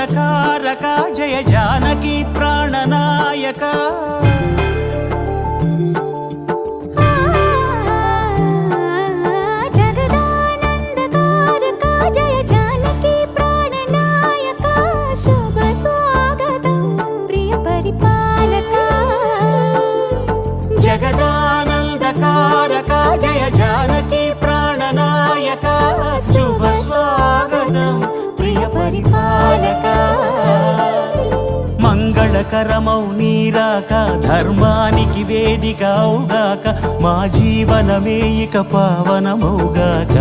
జగదానందకారక జయ జానకి ప్రాణనాయక జగదానందకారక జయ జానకి ప్రాణనాయక శుభ స్వాగతం ప్రియ పరిపాలక మంగళకరమౌ నీరాక ధర్మానికి వేదిక అవుగాక మా జీవనమే ఇక పావనమౌగాక